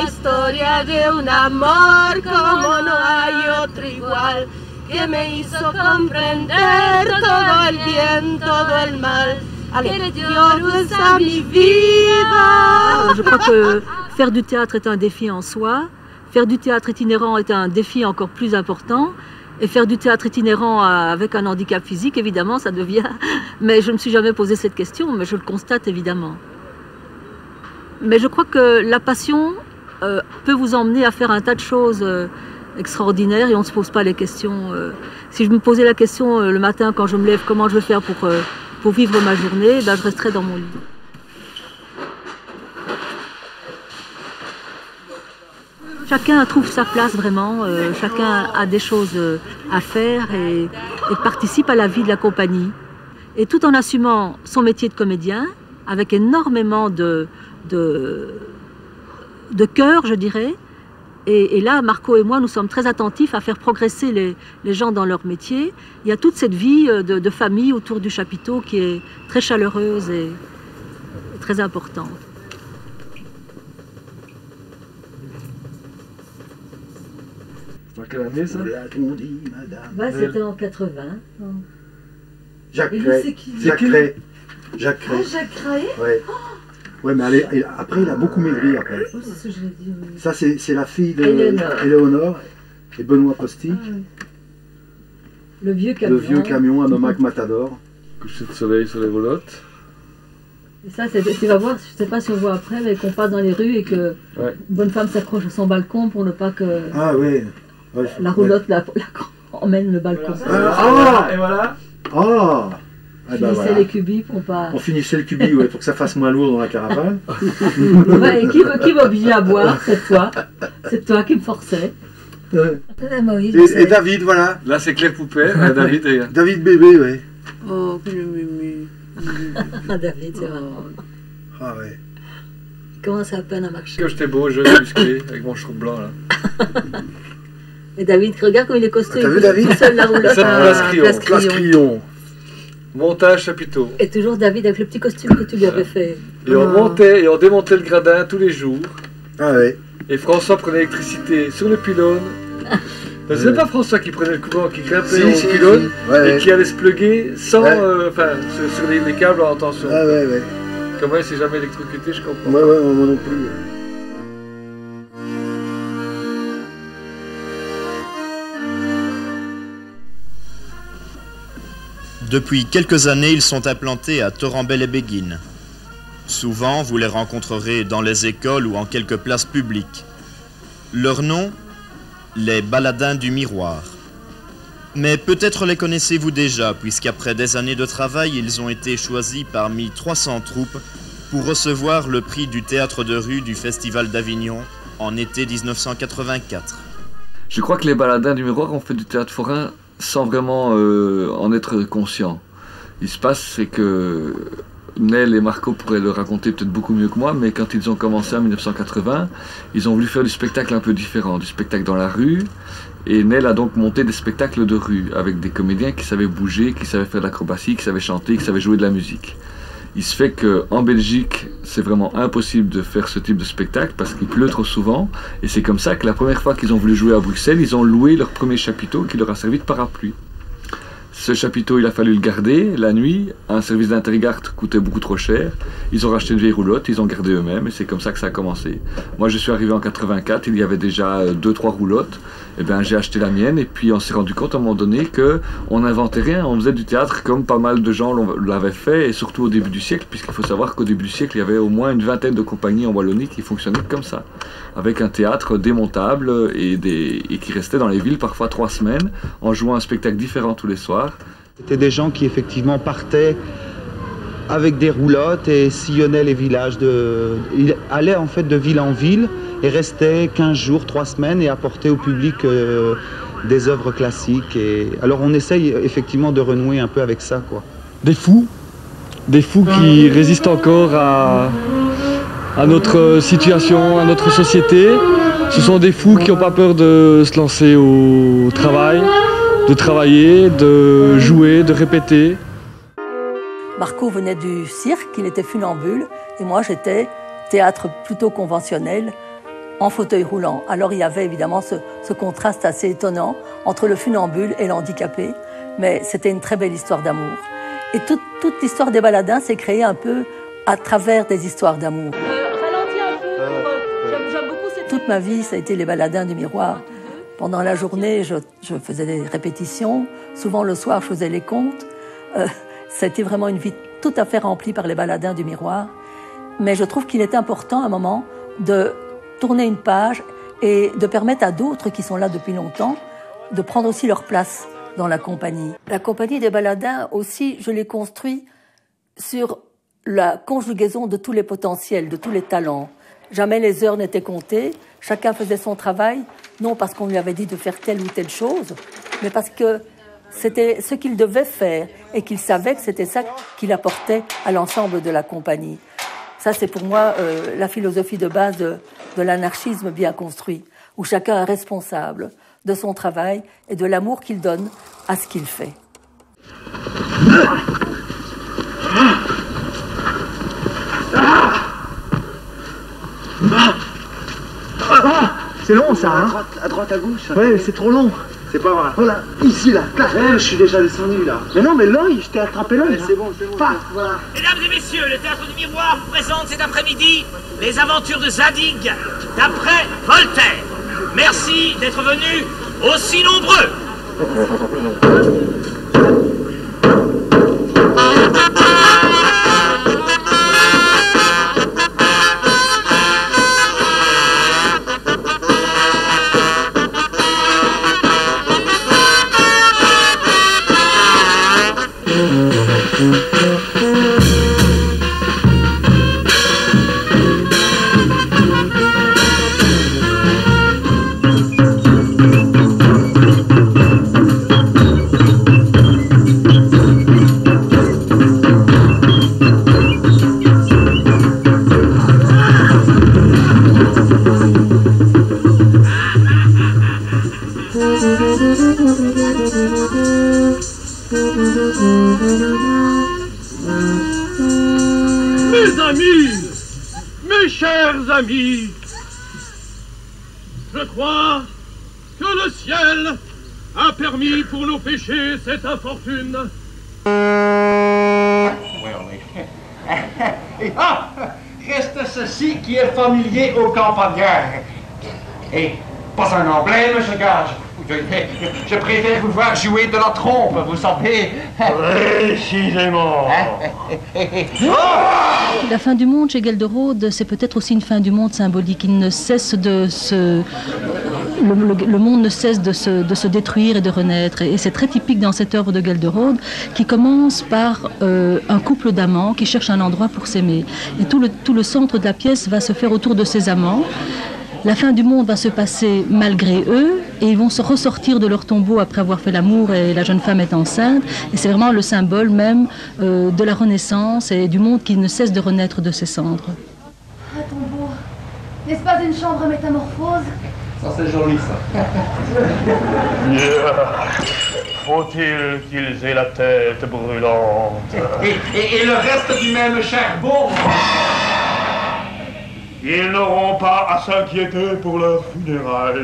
la historia de un amor como no hay otro igual, que me hizo comprender todo el bien, todo el mal. Que Dios usa mi vida. Je crois que faire du théâtre est un défi en soi, faire du théâtre itinérant est un défi encore plus important, et faire du théâtre itinérant avec un handicap physique, évidemment, ça devient... Mais je ne me suis jamais posé cette question, mais je le constate évidemment. Mais je crois que la passion peut vous emmener à faire un tas de choses extraordinaires et on ne se pose pas les questions. Si je me posais la question le matin quand je me lève, comment je vais faire pour vivre ma journée, ben, je resterai dans mon lit. Chacun trouve sa place vraiment, chacun a des choses à faire et participe à la vie de la compagnie. Et tout en assumant son métier de comédien, avec énormément de cœur, je dirais. Et là, Marco et moi, nous sommes très attentifs à faire progresser les gens dans leur métier. Il y a toute cette vie de famille autour du chapiteau qui est très chaleureuse et très importante. C'est en quelle année ça? Bah, c'était en 80. Jacques Et Cray. c'est qui? Jacques Cray. Jacques Cray. Ah, Jacques Cray? Ouais. Ouais, mais après, il a beaucoup maigri après. Oui, c'est ce que je l'ai dit. Oui. Ça, c'est la fille de Éléonore. Éléonore et Benoît Postic. Ah, oui. Le vieux camion. Le vieux camion à Nomac Matador. Coucher de soleil sur les roulottes. Et ça, tu vas voir, je ne sais pas si on voit après, mais qu'on passe dans les rues et que une bonne femme s'accroche à son balcon pour ne pas que la roulotte emmène le balcon. Et voilà. Ah On finissait les cubis pour pas... On finissait le cubi, pour que ça fasse moins lourd dans la caravane. Et qui m'obligeait à boire, c'est toi. C'est toi qui me forçait. Et David, voilà. Là, c'est Claire Poupet, David. David bébé, oui. Oh, que le mémé. David, c'est vraiment... Ah ouais. Il commence à peine à marcher. Que j'étais beau, jeune, musclé, avec mon cheveu blanc, là. Et David, regarde comme il est costaud. T'as vu David? Seul la roulotte à Place Crillon. Montage chapiteau. Et toujours David avec le petit costume que tu lui avais fait. Et on montait et on démontait le gradin tous les jours. Ah ouais. Et François prenait l'électricité sur le pylône. C'est pas François qui prenait le courant, qui grimpait au pylône et qui allait se plugger sans, sur les câbles en tension. Ah ouais. Comment il s'est jamais électrocuté, je comprends. Ouais, moi non plus. Depuis quelques années, ils sont implantés à Torrembel et Béguine. Souvent, vous les rencontrerez dans les écoles ou en quelques places publiques. Leur nom, les Baladins du Miroir. Mais peut-être les connaissez-vous déjà, puisqu'après des années de travail, ils ont été choisis parmi 300 troupes pour recevoir le prix du théâtre de rue du Festival d'Avignon en été 1984. Je crois que les Baladins du Miroir ont fait du théâtre forain sans vraiment en être conscient. Il se passe, c'est que Nel et Marco pourraient le raconter peut-être beaucoup mieux que moi, mais quand ils ont commencé en 1980, ils ont voulu faire du spectacle un peu différent, du spectacle dans la rue, et Nel a donc monté des spectacles de rue, avec des comédiens qui savaient bouger, qui savaient faire de l'acrobatie, qui savaient chanter, qui savaient jouer de la musique. Il se fait qu'en Belgique, c'est vraiment impossible de faire ce type de spectacle parce qu'il pleut trop souvent. Et c'est comme ça que la première fois qu'ils ont voulu jouer à Bruxelles, ils ont loué leur premier chapiteau qui leur a servi de parapluie. Ce chapiteau, il a fallu le garder la nuit. Un service d'intergarde coûtait beaucoup trop cher. Ils ont racheté une vieille roulotte, ils ont gardé eux-mêmes et c'est comme ça que ça a commencé. Moi, je suis arrivé en 84, il y avait déjà 2-3 roulottes. Et bien, j'ai acheté la mienne et puis on s'est rendu compte à un moment donné qu'on n'inventait rien. On faisait du théâtre comme pas mal de gens l'avaient fait et surtout au début du siècle, puisqu'il faut savoir qu'au début du siècle, il y avait au moins une vingtaine de compagnies en Wallonie qui fonctionnaient comme ça, avec un théâtre démontable et qui restait dans les villes parfois 3 semaines en jouant un spectacle différent tous les soirs. C'était des gens qui effectivement partaient avec des roulottes et sillonnaient les villages. Ils allaient en fait de ville en ville et restaient 15 jours, 3 semaines et apportaient au public des œuvres classiques. Et alors on essaye effectivement de renouer un peu avec ça, quoi. Des fous qui résistent encore à notre situation, à notre société. Ce sont des fous qui n'ont pas peur de se lancer au travail, de travailler, de jouer, de répéter. Marco venait du cirque, il était funambule, et moi j'étais théâtre plutôt conventionnel, en fauteuil roulant. Alors il y avait évidemment ce contraste assez étonnant entre le funambule et l'handicapé, mais c'était une très belle histoire d'amour. Et toute l'histoire des baladins s'est créée un peu à travers des histoires d'amour. Ralentis un peu, j'aime beaucoup cette... Toute ma vie, ça a été les baladins du miroir. Pendant la journée, je faisais des répétitions. Souvent le soir, je faisais les contes. Ça a été vraiment une vie tout à fait remplie par les baladins du miroir. Mais je trouve qu'il est important à un moment de tourner une page et de permettre à d'autres qui sont là depuis longtemps de prendre aussi leur place dans la compagnie. La compagnie des baladins aussi, je l'ai construit sur la conjugaison de tous les potentiels, de tous les talents. Jamais les heures n'étaient comptées, chacun faisait son travail, non parce qu'on lui avait dit de faire telle ou telle chose, mais parce que c'était ce qu'il devait faire et qu'il savait que c'était ça qu'il apportait à l'ensemble de la compagnie. Ça, c'est pour moi la philosophie de base de l'anarchisme bien construit, où chacun est responsable de son travail et de l'amour qu'il donne à ce qu'il fait. C'est long ça, hein? À droite, à gauche. Ouais, c'est trop long. C'est pas vrai. Voilà, ici là, clac. Ouais, je suis déjà descendu là. Mais non, mais l'œil, je t'ai attrapé l'œil. C'est bon, c'est bon. Paf, voilà. Mesdames et messieurs, le Théâtre du Miroir vous présente cet après-midi les aventures de Zadig, d'après Voltaire. Merci d'être venus aussi nombreux. Mes amis, mes chers amis, je crois que le ciel a permis pour nos péchés cette infortune. Reste ceci qui est familier aux campagnards. Et pas un emblème, je gage. Je préfère vous voir jouer de la trompe, vous savez. Précisément. La fin du monde chez Gelderode, c'est peut-être aussi une fin du monde symbolique. Il ne cesse de se... Le monde ne cesse de se détruire et de renaître. Et c'est très typique dans cette œuvre de Gelderode qui commence par un couple d'amants qui cherchent un endroit pour s'aimer. Et tout le centre de la pièce va se faire autour de ces amants. La fin du monde va se passer malgré eux et ils vont se ressortir de leur tombeau après avoir fait l'amour et la jeune femme est enceinte. Et c'est vraiment le symbole même de la Renaissance et du monde qui ne cesse de renaître de ses cendres. Un tombeau, n'est-ce pas une chambre métamorphose? Ça c'est joli ça. Faut-il qu'ils aient la tête brûlante? Et le reste du même charbon? Ils n'auront pas à s'inquiéter pour leurs funérailles.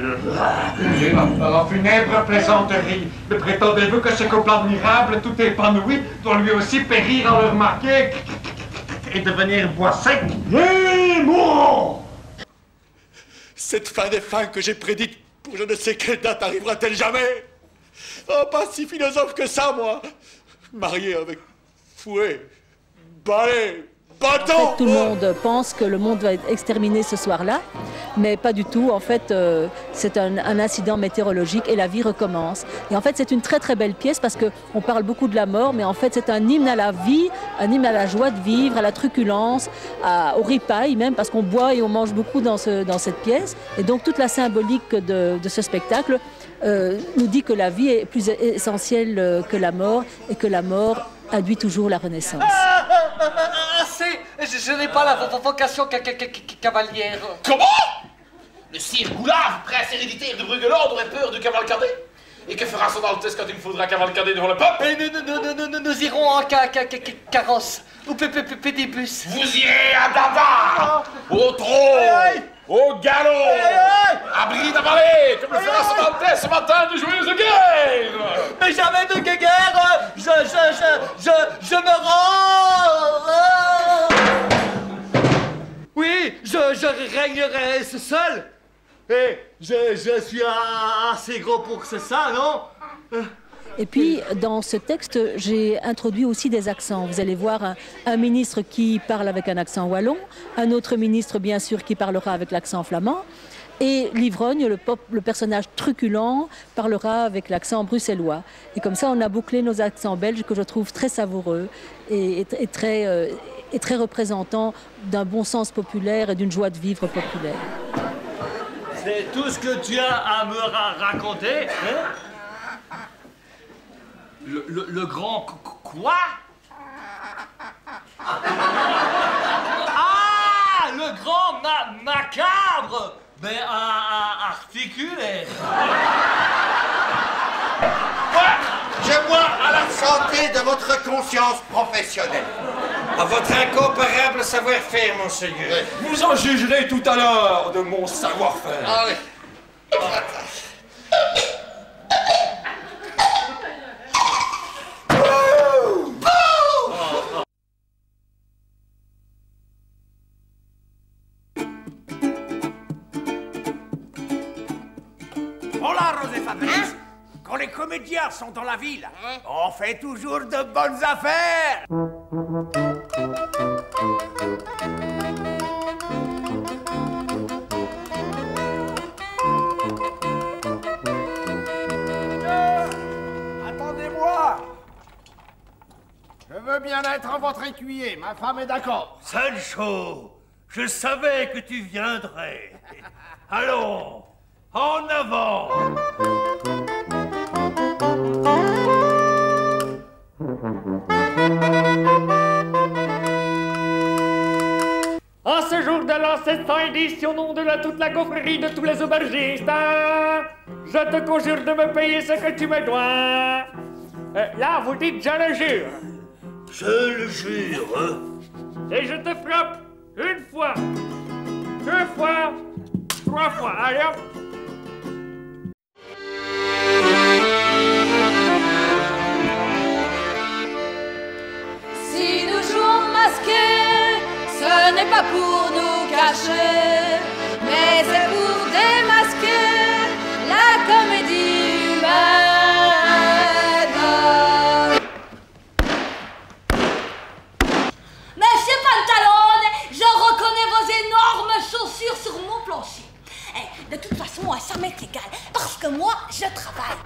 En funèbre plaisanterie, mais prétendez-vous que ce couple admirable, tout épanoui, doit lui aussi périr en leur marqué et devenir bois sec? Oui, mourons! Cette fin des fins que j'ai prédite pour je ne sais quelle date arrivera-t-elle jamais? Oh, pas si philosophe que ça, moi. Marié avec fouet, balai, bâton. En fait, tout le monde pense que le monde va être exterminé ce soir-là, mais pas du tout. En fait, c'est un incident météorologique et la vie recommence. Et en fait, c'est une très très belle pièce parce qu'on parle beaucoup de la mort, mais en fait, c'est un hymne à la vie, un hymne à la joie de vivre, à la truculence, au ripaille même, parce qu'on boit et on mange beaucoup dans cette pièce. Et donc, toute la symbolique de ce spectacle nous dit que la vie est plus essentielle que la mort et que la mort induit toujours la renaissance. Je n'ai pas la vocation cavalière. Comment? Le sire Goulard, prince héréditaire de Bruggelord, aurait peur de cavalcader? Et que fera son Altesse quand il faudra cavalcader devant le peuple? Nous irons en carrosse ou pédibus. Vous irez à Dada, au trône, Au galop! Abri d'avaler! Que me fera ce matin de joyeuse guerre! Mais jamais de guerre! Je me rends! Oui, je régnerai seul! Et je suis assez gros pour que c'est ça, non? Et puis, dans ce texte, j'ai introduit aussi des accents. Vous allez voir un ministre qui parle avec un accent wallon, un autre ministre, bien sûr, qui parlera avec l'accent flamand, et l'ivrogne, le personnage truculent, parlera avec l'accent bruxellois. Et comme ça, on a bouclé nos accents belges que je trouve très savoureux et très représentants d'un bon sens populaire et d'une joie de vivre populaire. C'est tout ce que tu as à me raconter, hein? Le grand quoi? Ah, le grand macabre, mais articulé. Je bois à la santé de votre conscience professionnelle. À votre incomparable savoir-faire, monseigneur. Vous en jugerez tout à l'heure de mon savoir-faire. Allez. Voilà, Rosé Fabrice. Quand les comédiens sont dans la ville, on fait toujours de bonnes affaires. Attendez-moi. Je veux bien être en votre écuyer, ma femme est d'accord. Sancho, je savais que tu viendrais. Allons, en avant. En ce jour de l'an 710, au nom de toute la confrérie de tous les aubergistes, je te conjure de me payer ce que tu me dois. Là, vous dites « je le jure ». Je le jure. Et je te frappe une fois, deux fois, trois fois. Allez hop. Si nous jouons masqués, ce n'est pas pour nous cacher, mais c'est pour démasquer la comédie humaine. Monsieur Pantalone, je reconnais vos énormes chaussures sur mon plancher. Eh, de toute façon, ça m'est égal, parce que moi, je travaille.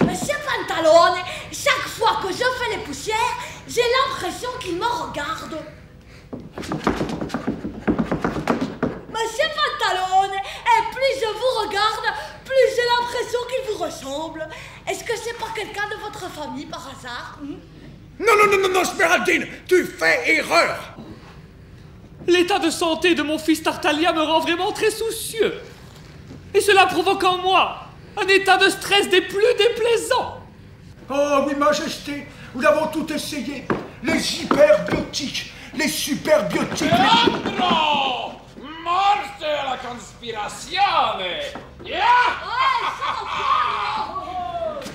Monsieur Pantalone, chaque fois que je fais les poussières, j'ai l'impression qu'il me regarde. Monsieur Pantalone, et plus je vous regarde, plus j'ai l'impression qu'il vous ressemble. Est-ce que c'est pas quelqu'un de votre famille par hasard? Non, Smeraldine, tu fais erreur. L'état de santé de mon fils Tartaglia me rend vraiment très soucieux. Et cela provoque en moi un état de stress des plus déplaisants. Oh oui, Majesté, nous avons tout essayé. Les hyperbiotiques, les superbiotiques. Leandro! Morte la conspirazione! Yeah!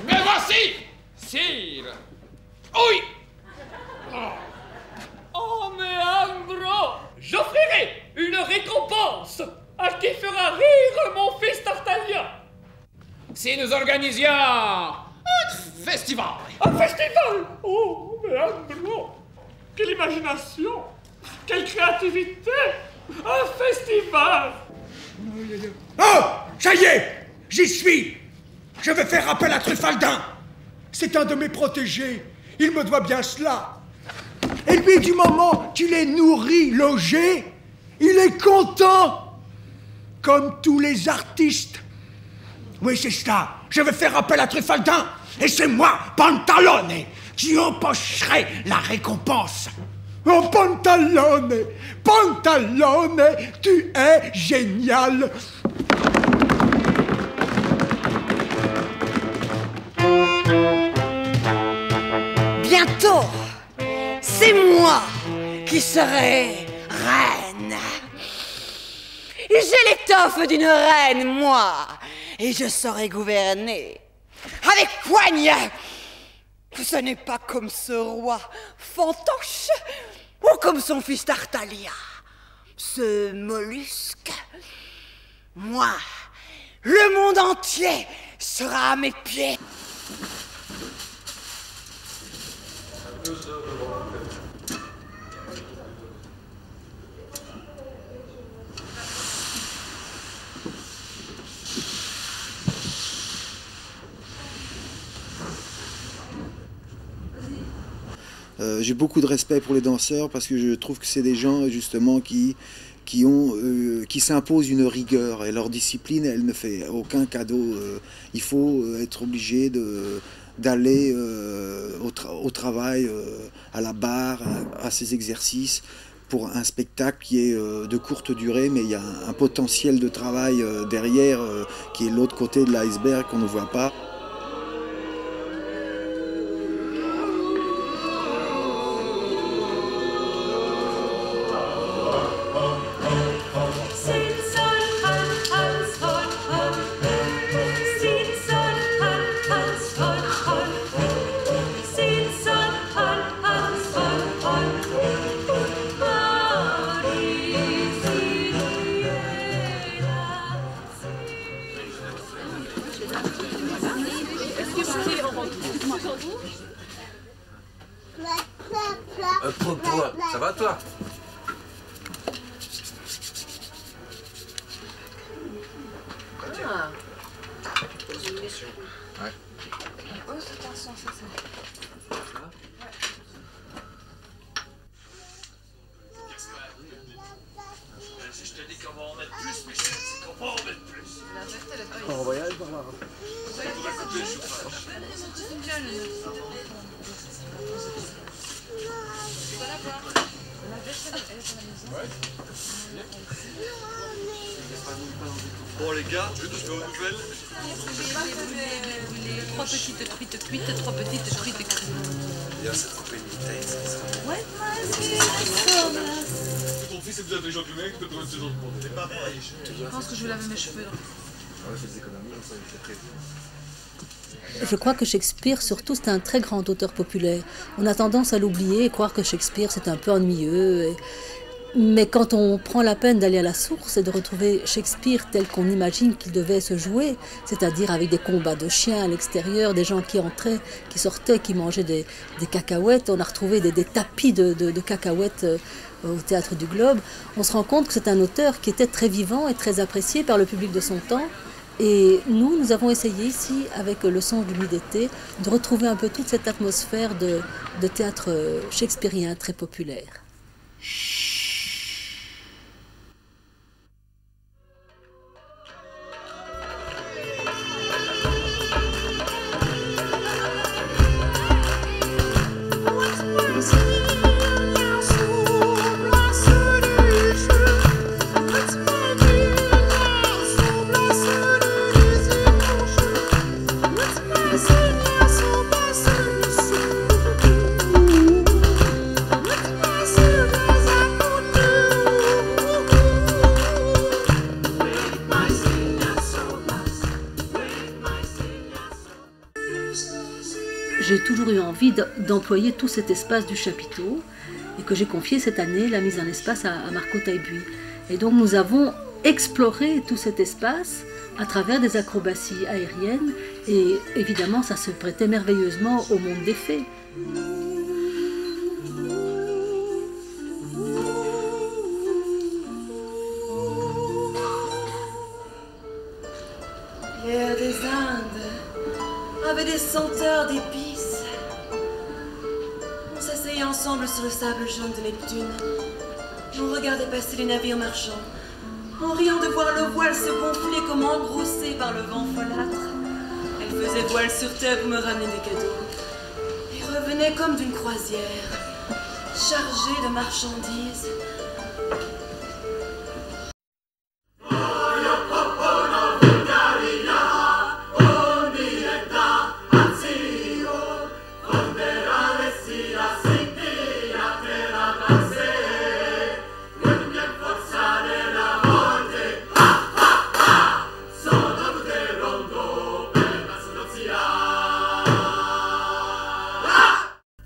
Mais voici, sire! Oui! Oh, Leandro! J'offrirai une récompense à qui fera rire mon fils Tartaglia. Si nous organisions un festival! Un festival? Oh, Leandro! Quelle imagination! Quelle créativité! Un festival! Oh! Ça y est! J'y suis! Je vais faire appel à Truffaldin! C'est un de mes protégés. Il me doit bien cela. Et lui, du moment qu'il est nourri, logé, il est content. Comme tous les artistes. Oui, c'est ça. Je vais faire appel à Truffaldin. Et c'est moi, Pantalone, qui empocherai la récompense. Oh, Pantalone! Pantalone, tu es génial! Bientôt, c'est moi qui serai reine. J'ai l'étoffe d'une reine, moi, et je saurai gouverner. Avec poigne. Ce n'est pas comme ce roi fantoche, ou comme son fils Tartaglia, ce mollusque. Moi, le monde entier sera à mes pieds. J'ai beaucoup de respect pour les danseurs parce que je trouve que c'est des gens justement qui s'imposent une rigueur et leur discipline, elle ne fait aucun cadeau. Il faut être obligé d'aller au travail, à la barre, à ces exercices pour un spectacle qui est de courte durée, mais il y a un potentiel de travail derrière qui est l'autre côté de l'iceberg qu'on ne voit pas. Ça va toi? Ah. Ouais. Oh, attention, ça. Si je te dis qu'on va en mettre plus, Michel, c'est qu'on va en mettre plus. En voyage par là. Bon les gars, je vais aux nouvelles. Les 3 petites truites cuites, 3 petites truites cuites. D'ailleurs, cette coupée une tête, ça sera Ton fils est plus intelligent que le mec, tu peux trouver ses autres points. C'est pas pareil. Je pense que je vais laver mes cheveux. Ouais, fais des économies, comme ça, il fait prévu. Je crois que Shakespeare, surtout, c'est un très grand auteur populaire. On a tendance à l'oublier et croire que Shakespeare, c'est un peu ennuyeux. Mais quand on prend la peine d'aller à la source et de retrouver Shakespeare tel qu'on imagine qu'il devait se jouer, c'est-à-dire avec des combats de chiens à l'extérieur, des gens qui entraient, qui sortaient, qui mangeaient des cacahuètes, on a retrouvé des tapis de cacahuètes au Théâtre du Globe, on se rend compte que c'est un auteur qui était très vivant et très apprécié par le public de son temps. Et nous avons essayé ici, avec le Songe du Mi-d'été, de retrouver un peu toute cette atmosphère de théâtre shakespearien très populaire. J'ai toujours eu envie d'employer tout cet espace du chapiteau et que j'ai confié cette année la mise en espace à Marco Taïbuy. Et donc nous avons exploré tout cet espace à travers des acrobaties aériennes et évidemment ça se prêtait merveilleusement au monde des fées. L'air des Indes avait des senteurs d'épices. On s'asseyait ensemble sur le sable jaune de Neptune. On regardait passer les navires marchands, en riant de voir le voile se gonfler comme engrossé par le vent folâtre. Elle faisait voile sur terre pour me ramener des cadeaux, et revenait comme d'une croisière, chargée de marchandises.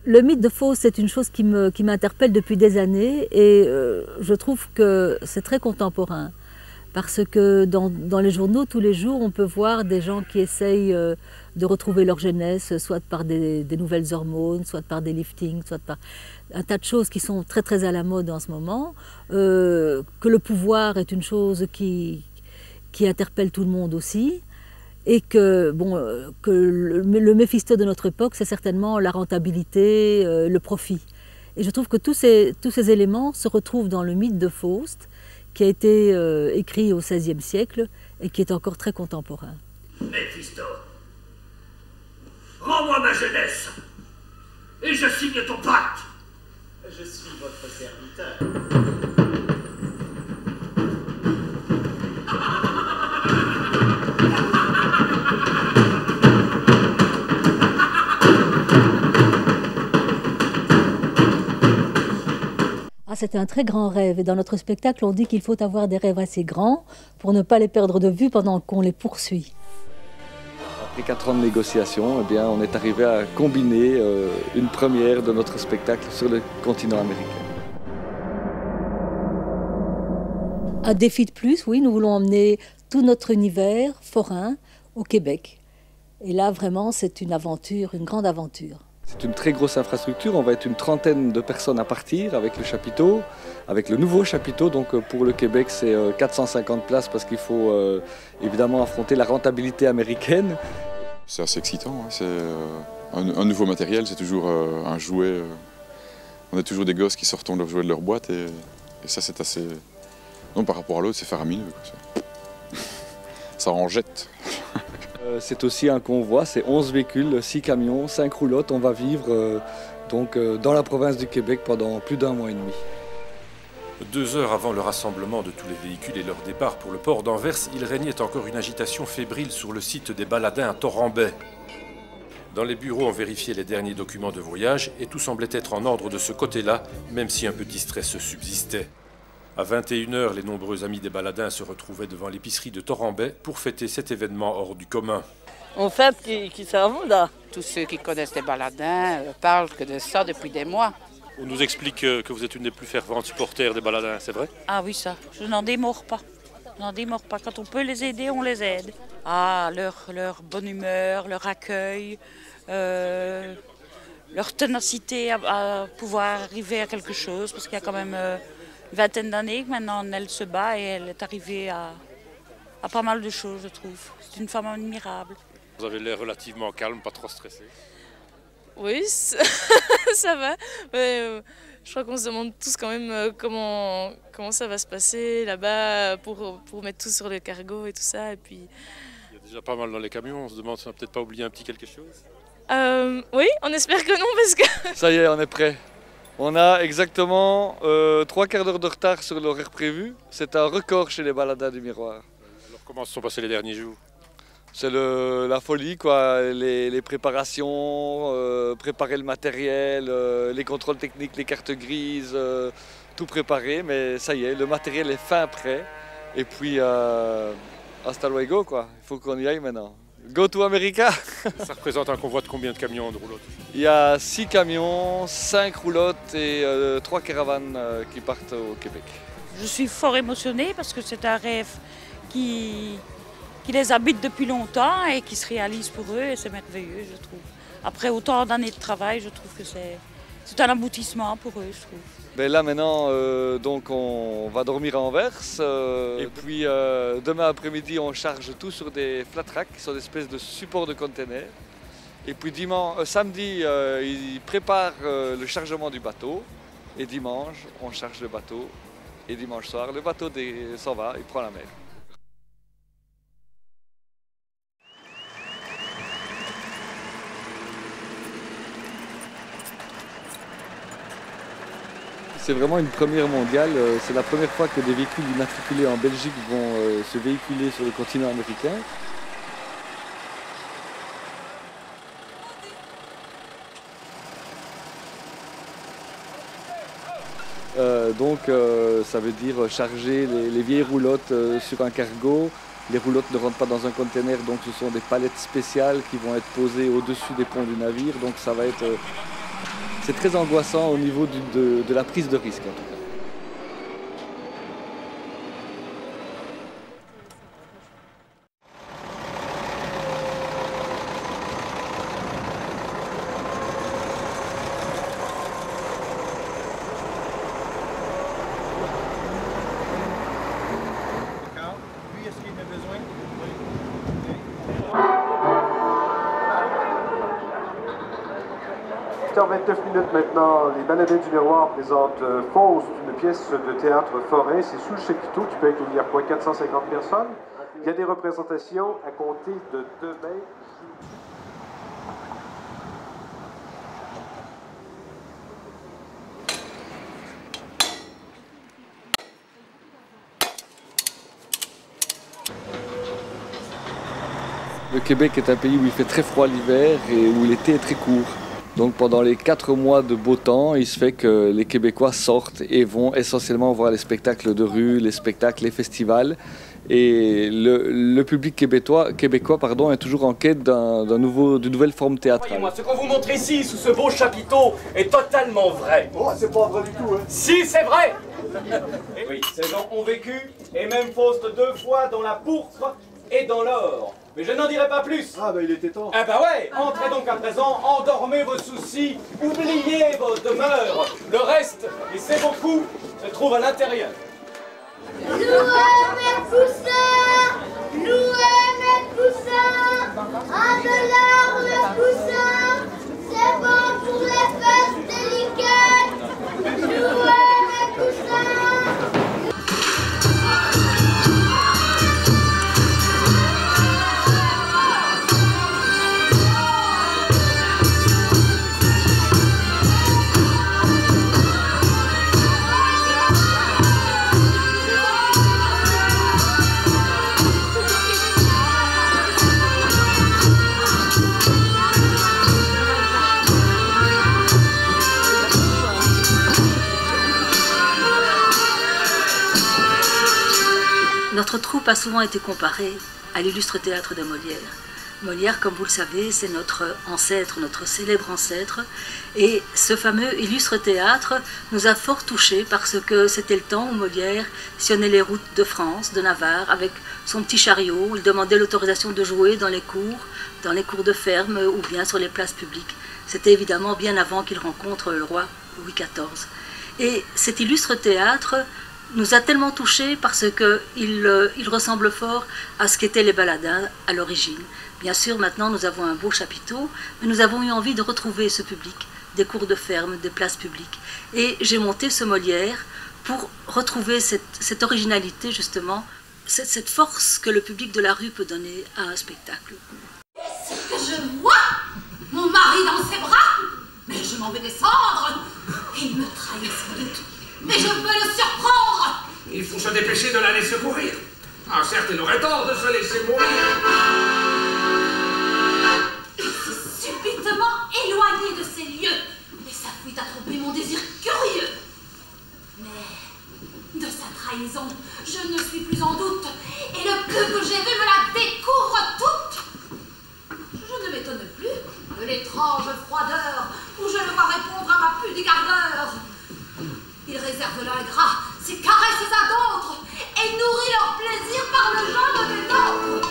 Le mythe de Faust, c'est une chose qui m'interpelle depuis des années et je trouve que c'est très contemporain. Parce que dans les journaux, tous les jours, on peut voir des gens qui essayent de retrouver leur jeunesse, soit par des nouvelles hormones, soit par des liftings, soit par un tas de choses qui sont très très à la mode en ce moment. Que le pouvoir est une chose qui interpelle tout le monde aussi. Et que, que le Méphisto de notre époque, c'est certainement la rentabilité, le profit. Et je trouve que tous ces éléments se retrouvent dans le mythe de Faust, qui a été écrit au XVIe siècle et qui est encore très contemporain. Méphisto, rends-moi ma jeunesse et je signe ton pacte. Je suis votre serviteur. C'était un très grand rêve et dans notre spectacle on dit qu'il faut avoir des rêves assez grands pour ne pas les perdre de vue pendant qu'on les poursuit. Après 4 ans de négociations, eh bien, on est arrivé à combiner une première de notre spectacle sur le continent américain. Un défi de plus, oui, nous voulons emmener tout notre univers forain au Québec. Et là vraiment c'est une aventure, une grande aventure. C'est une très grosse infrastructure, on va être une trentaine de personnes à partir avec le chapiteau, avec le nouveau chapiteau. Donc pour le Québec, c'est 450 places parce qu'il faut évidemment affronter la rentabilité américaine. C'est assez excitant, hein. C'est un nouveau matériel, c'est toujours un jouet. On a toujours des gosses qui sortent leurs jouets de leur boîte et ça c'est assez... Non, par rapport à l'autre, c'est faramineux, quoi, ça en jette. C'est aussi un convoi, c'est 11 véhicules, 6 camions, 5 roulottes. On va vivre dans la province du Québec pendant plus d'1 mois et demi. 2 heures avant le rassemblement de tous les véhicules et leur départ pour le port d'Anvers, il régnait encore une agitation fébrile sur le site des Baladins à Toranbay. Dans les bureaux, on vérifiait les derniers documents de voyage et tout semblait être en ordre de ce côté-là, même si un petit stress subsistait. À 21 h, les nombreux amis des Baladins se retrouvaient devant l'épicerie de Toranbay pour fêter cet événement hors du commun. On fête qui s'en va là. Tous ceux qui connaissent les Baladins parlent que de ça depuis des mois. On nous explique que vous êtes une des plus ferventes supporters des Baladins, c'est vrai? Ah oui, ça, je n'en démords pas. Je n'en démords pas. Quand on peut les aider, on les aide. Ah, leur bonne humeur, leur accueil, leur ténacité à pouvoir arriver à quelque chose, parce qu'il y a quand même... une vingtaine d'années que maintenant elle se bat et elle est arrivée à pas mal de choses, je trouve. C'est une femme admirable. Vous avez l'air relativement calme, pas trop stressé. Oui, ça va. Ouais, je crois qu'on se demande tous quand même comment ça va se passer là-bas pour mettre tout sur le cargo et tout ça. Et puis... Il y a déjà pas mal dans les camions, on se demande si on n'a peut-être pas oublié un petit quelque chose. Oui, on espère que non parce que... Ça y est, on est prêt. On a exactement 3 quarts d'heure de retard sur l'horaire prévu. C'est un record chez les Baladins du Miroir. Alors comment se sont passés les derniers jours? C'est la folie, quoi. Les préparations, préparer le matériel, les contrôles techniques, les cartes grises, tout préparé. Mais ça y est, le matériel est fin prêt. Et puis, hasta luego, quoi. Il faut qu'on y aille maintenant. Go to America. Ça représente un convoi de combien de camions de roulottes? Il y a 6 camions, 5 roulottes et 3 caravanes qui partent au Québec. Je suis fort émotionnée parce que c'est un rêve qui les habite depuis longtemps et qui se réalise pour eux et c'est merveilleux, je trouve. Après autant d'années de travail, je trouve que c'est un aboutissement pour eux, je trouve. Ben là maintenant, donc on va dormir à Anvers et puis demain après-midi on charge tout sur des flat racks qui sont des espèces de supports de containers. Et puis samedi, ils préparent le chargement du bateau et dimanche on charge le bateau et dimanche soir le bateau s'en va, il prend la mer. C'est vraiment une première mondiale, c'est la première fois que des véhicules immatriculés en Belgique vont se véhiculer sur le continent américain. Donc ça veut dire charger les vieilles roulottes sur un cargo. Les roulottes ne rentrent pas dans un conteneur, donc ce sont des palettes spéciales qui vont être posées au-dessus des ponts du navire. Donc ça va être c'est très angoissant au niveau de la prise de risque en tout cas. En 29 minutes maintenant, les Baladins du Miroir présentent Faust, une pièce de théâtre forain. C'est sous le chapiteau qui peut accueillir quoi, 450 personnes. Il y a des représentations à compter de demain. Le Québec est un pays où il fait très froid l'hiver et où l'été est très court. Donc pendant les 4 mois de beau temps, il se fait que les Québécois sortent et vont essentiellement voir les spectacles de rue, les spectacles, les festivals. Et le public québécois est toujours en quête d'une nouvelle forme théâtrale. Voyez-moi, ce qu'on vous montre ici, sous ce beau chapiteau, est totalement vrai. Oh, c'est pas vrai du tout, hein. Si, c'est vrai. Oui, ces gens ont vécu, et même Faust 2 fois dans la pourpre et dans l'or. Mais je n'en dirai pas plus. Ah bah il était temps. Ah bah ouais, entrez donc à présent, endormez vos soucis, oubliez vos demeures. Le reste, et c'est beaucoup, se trouve à l'intérieur. Louez mes poussins, louez mes poussins, un dollar le poussin, c'est bon pour les fesses délicates. Louez mes poussins. Notre troupe a souvent été comparée à l'illustre théâtre de Molière. Molière, comme vous le savez, c'est notre ancêtre, notre célèbre ancêtre. Et ce fameux illustre théâtre nous a fort touchés parce que c'était le temps où Molière sillonnait les routes de France, de Navarre, avec son petit chariot. Il demandait l'autorisation de jouer dans les cours de ferme ou bien sur les places publiques. C'était évidemment bien avant qu'il rencontre le roi Louis XIV. Et cet illustre théâtre nous a tellement touchés parce qu'il ressemble fort à ce qu'étaient les Baladins à l'origine. Bien sûr, maintenant, nous avons un beau chapiteau, mais nous avons eu envie de retrouver ce public, des cours de ferme, des places publiques. Et j'ai monté ce Molière pour retrouver cette originalité, justement, cette force que le public de la rue peut donner à un spectacle. Qu'est-ce que je vois? Mon mari dans ses bras? Mais je m'en vais descendre. Il me trahit sans doute. Mais je peux le surprendre. Il faut se dépêcher de l'aller secourir. Ah, certes, il aurait tort de se laisser mourir. Il s'est subitement éloigné de ces lieux. Et sa fuite a trompé mon désir curieux. Mais de sa trahison, je ne suis plus en doute. Et le peu que j'ai vu me la découvre toute. Je ne m'étonne plus de l'étrange froideur où je le vois répondre à ma pudique ardeur. Il réserve l'ingrat, ses caresses à d'autres, et nourrit leur plaisir par le gendre des nôtres.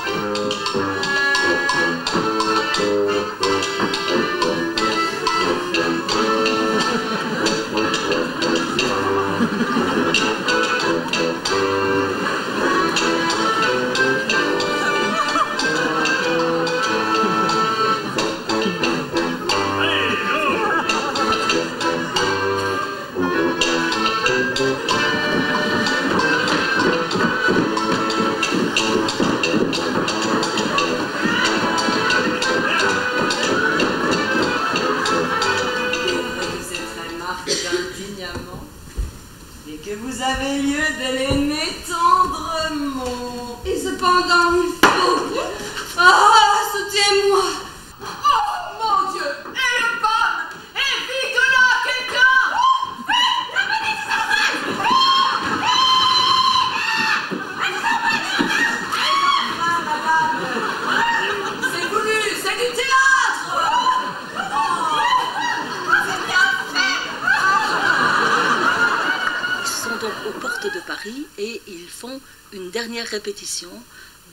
et ils font une dernière répétition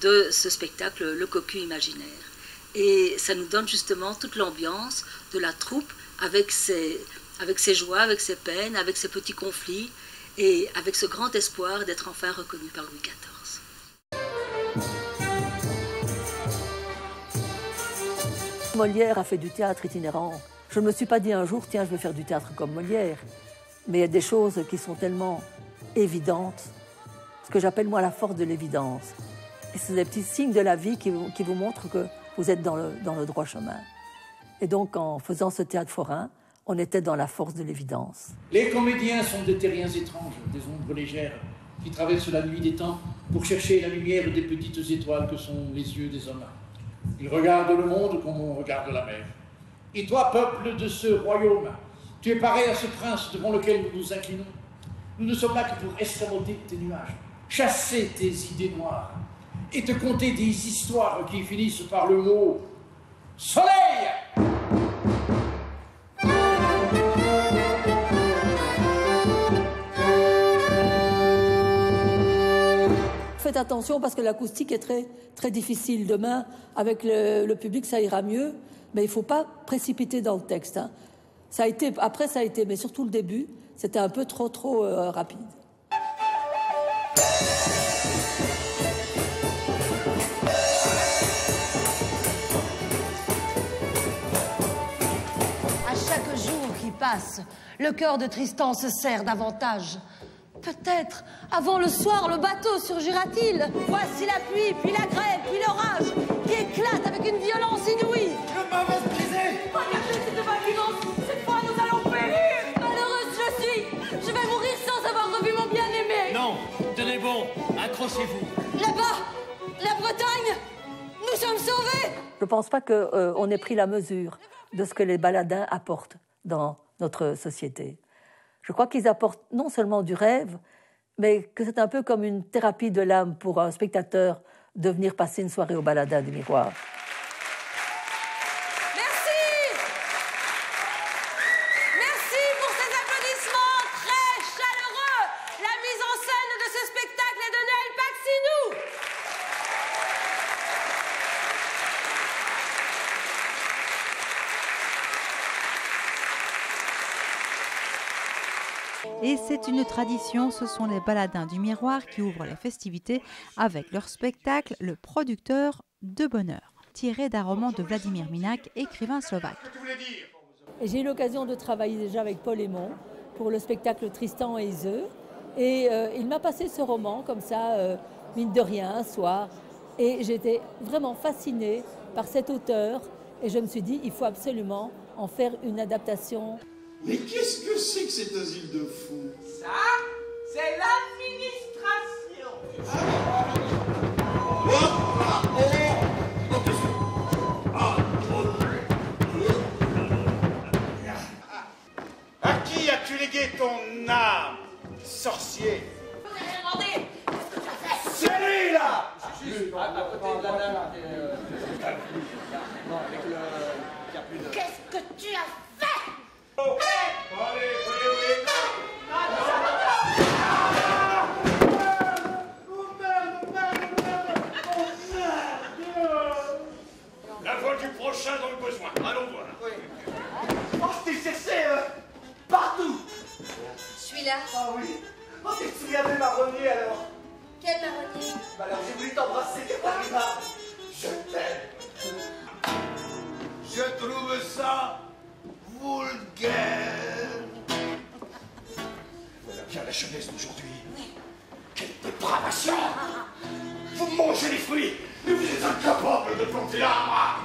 de ce spectacle, Le Cocu imaginaire. Et ça nous donne justement toute l'ambiance de la troupe avec ses joies, avec ses peines, avec ses petits conflits et avec ce grand espoir d'être enfin reconnu par Louis XIV. Molière a fait du théâtre itinérant. Je ne me suis pas dit un jour, tiens, je vais faire du théâtre comme Molière. Mais il y a des choses qui sont tellement évidentes, ce que j'appelle moi la force de l'évidence. Et c'est des petits signes de la vie qui vous montrent que vous êtes dans le droit chemin. Et donc, en faisant ce théâtre forain, on était dans la force de l'évidence. Les comédiens sont des terriens étranges, des ombres légères, qui traversent la nuit des temps pour chercher la lumière des petites étoiles que sont les yeux des hommes. Ils regardent le monde comme on regarde la mer. Et toi, peuple de ce royaume, tu es pareil à ce prince devant lequel nous nous inclinons. Nous ne sommes là que pour escamoter tes nuages, chasser tes idées noires et te conter des histoires qui finissent par le mot « soleil ». Faites attention parce que l'acoustique est très, très difficile. Demain, avec le public, ça ira mieux, mais il ne faut pas précipiter dans le texte. Hein. Après, ça a été, mais surtout le début, c'était un peu trop rapide. À chaque jour qui passe, le cœur de Tristan se serre davantage. Peut-être, avant le soir, le bateau surgira-t-il. Voici la pluie, puis la grêle, puis l'orage, qui éclate avec une violence inouïe. Je m'en vais briser. Regardez cette vacuité, cette fois nous allons périr. Malheureuse je suis, je vais mourir sans avoir revu mon bien-aimé. Non, tenez bon, accrochez-vous. Là-bas, la Bretagne, nous sommes sauvés. Je ne pense pas qu'on ait pris la mesure de ce que les baladins apportent dans notre société. Je crois qu'ils apportent non seulement du rêve, mais que c'est un peu comme une thérapie de l'âme pour un spectateur de venir passer une soirée au Baladin du Miroir. Merci pour ces applaudissements très chaleureux. La mise en scène de ce spectacle est de Naël Paxinou. Et c'est une tradition, ce sont les Baladins du Miroir qui ouvrent les festivités avec leur spectacle Le Producteur de Bonheur, tiré d'un roman de Vladimir Minak, écrivain slovaque. J'ai eu l'occasion de travailler déjà avec Paul Aymon pour le spectacle Tristan et Iseult. Et il m'a passé ce roman comme ça, mine de rien, un soir. Et j'étais vraiment fascinée par cet auteur. Et je me suis dit, il faut absolument en faire une adaptation. Mais qu'est-ce que c'est que cet asile de fous? Ça, c'est l'administration. À qui as-tu légué ton âme, sorcier? Vous avez demandé, qu'est-ce que tu as fait? C'est lui là! Qu'est-ce que tu as fait? La voix du prochain dans le besoin. Allons voir. Oh, je t'ai cherché partout. Celui-là. Ah oui. Oh, tu te souviens de marronnier alors? Quel marronnier? Bah alors j'ai voulu t'embrasser, t'es pas grave. Je t'aime. Je trouve ça vulgaire. Voilà bien la jeunesse d'aujourd'hui. Quelle dépravation! Vous mangez les fruits, mais vous êtes incapables de planter l'arbre!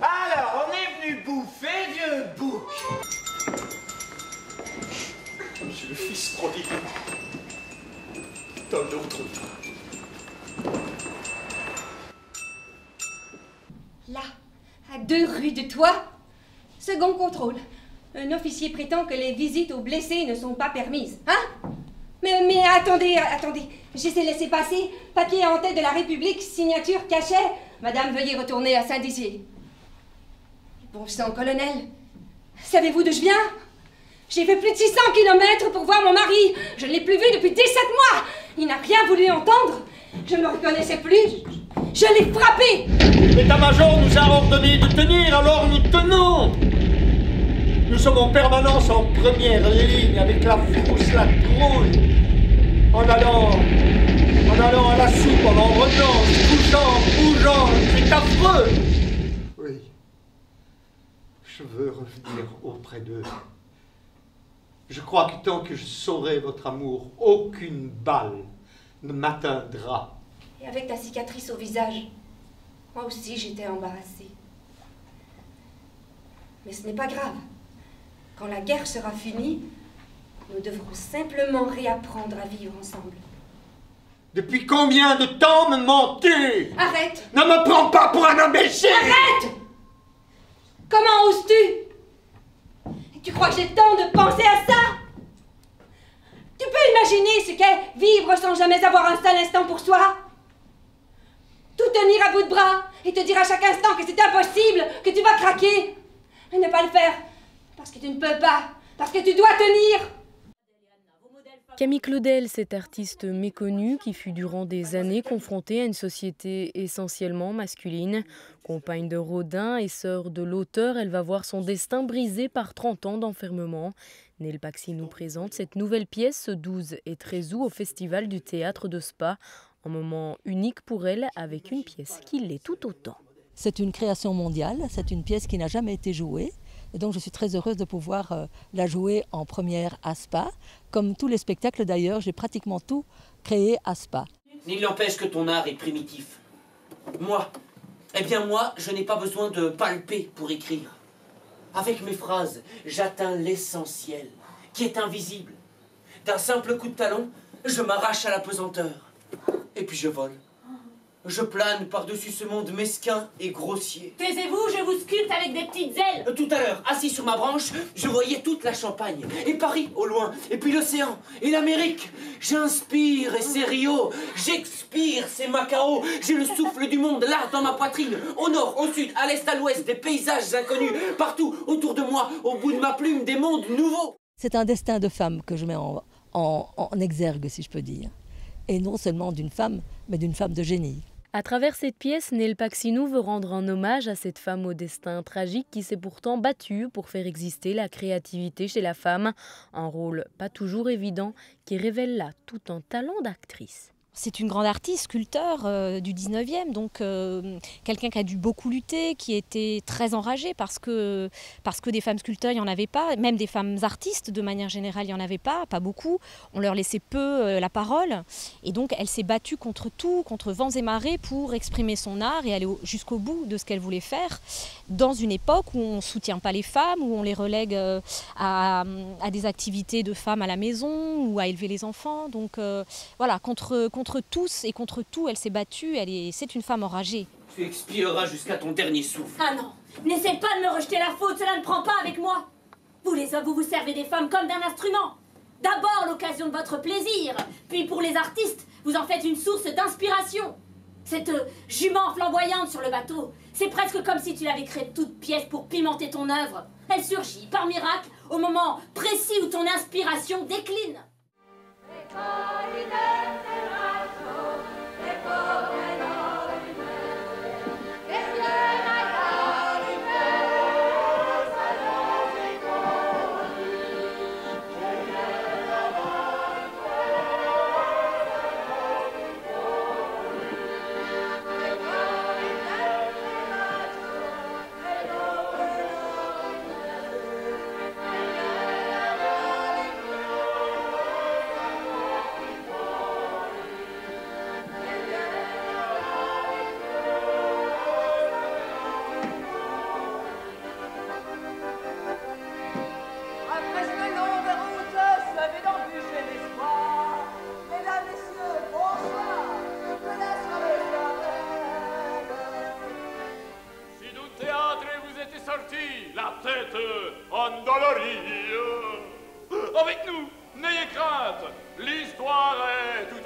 Alors, on est venu bouffer, vieux bouc. Monsieur le fils prodigue. Dans l'autre temps. Là, à 2 rues de toi. Second contrôle. Un officier prétend que les visites aux blessés ne sont pas permises. Hein? Mais attendez. J'ai laissé passer. Papier en tête de la République, signature, cachet. Madame, veuillez retourner à Saint-Dizier. Bon sang, colonel, savez-vous d'où je viens? J'ai fait plus de 600 kilomètres pour voir mon mari. Je ne l'ai plus vu depuis 17 mois. Il n'a rien voulu entendre. Je ne me reconnaissais plus. Je l'ai frappé. L'état-major nous a ordonné de tenir, alors nous tenons. Nous sommes en permanence en première ligne avec la frousse, la trouille. En allant à la soupe, en revenant, se couchant, bougeant, c'est affreux. Oui, je veux revenir auprès d'eux. Je crois que tant que je saurai votre amour, aucune balle ne m'atteindra. Et avec ta cicatrice au visage, moi aussi j'étais embarrassée. Mais ce n'est pas grave. Quand la guerre sera finie, nous devrons simplement réapprendre à vivre ensemble. Depuis combien de temps me mens-tu? Arrête! Ne me prends pas pour un imbécile! Arrête! Comment oses-tu? Tu crois que j'ai le temps de penser à ça? Tu peux imaginer ce qu'est vivre sans jamais avoir un seul instant pour soi? Tout tenir à bout de bras et te dire à chaque instant que c'est impossible, que tu vas craquer. Et ne pas le faire parce que tu ne peux pas, parce que tu dois tenir. Camille Claudel, cette artiste méconnue qui fut durant des années confrontée à une société essentiellement masculine. Compagne de Rodin et sœur de l'auteur, elle va voir son destin brisé par 30 ans d'enfermement. Nel Paxi nous présente cette nouvelle pièce ce 12 et 13 août au Festival du Théâtre de Spa. Un moment unique pour elle avec une pièce qui l'est tout autant. C'est une création mondiale, c'est une pièce qui n'a jamais été jouée. Et donc je suis très heureuse de pouvoir la jouer en première à Spa. Comme tous les spectacles d'ailleurs, j'ai pratiquement tout créé à Spa. Il n'empêche que ton art est primitif. Moi, je n'ai pas besoin de palper pour écrire. Avec mes phrases, j'atteins l'essentiel, qui est invisible. D'un simple coup de talon, je m'arrache à la pesanteur. Et puis je vole. Je plane par-dessus ce monde mesquin et grossier. Taisez-vous, je vous sculpte avec des petites ailes. Tout à l'heure, assis sur ma branche, je voyais toute la Champagne, et Paris au loin, et puis l'océan, et l'Amérique. J'inspire et c'est Rio, j'expire, c'est Macao. J'ai le souffle du monde là dans ma poitrine, au nord, au sud, à l'est, à l'ouest, des paysages inconnus, partout autour de moi, au bout de ma plume, des mondes nouveaux. C'est un destin de femme que je mets en exergue, si je peux dire. Et non seulement d'une femme, mais d'une femme de génie. À travers cette pièce, Nel Paxinou veut rendre un hommage à cette femme au destin tragique qui s'est pourtant battue pour faire exister la créativité chez la femme. Un rôle pas toujours évident qui révèle là tout un talent d'actrice. C'est une grande artiste, sculpteur du 19e, donc quelqu'un qui a dû beaucoup lutter, qui était très enragé parce que des femmes sculpteurs, il n'y en avait pas, même des femmes artistes, de manière générale, il n'y en avait pas beaucoup. On leur laissait peu la parole. Et donc, elle s'est battue contre tout, contre vents et marées, pour exprimer son art et aller jusqu'au bout de ce qu'elle voulait faire, dans une époque où on ne soutient pas les femmes, où on les relègue à des activités de femmes à la maison ou à élever les enfants. Donc voilà, contre tous et contre tout, elle s'est battue, c'est une femme enragée. Tu expieras jusqu'à ton dernier souffle. Ah non, n'essaie pas de me rejeter la faute, cela ne prend pas avec moi. Vous les hommes, vous vous servez des femmes comme d'un instrument. D'abord l'occasion de votre plaisir, puis pour les artistes, vous en faites une source d'inspiration. Cette jument flamboyante sur le bateau, c'est presque comme si tu l'avais créée de toutes pièces pour pimenter ton œuvre. Elle surgit, par miracle, au moment précis où ton inspiration décline. La tête endolorie. Avec nous, n'ayez crainte, l'histoire est tout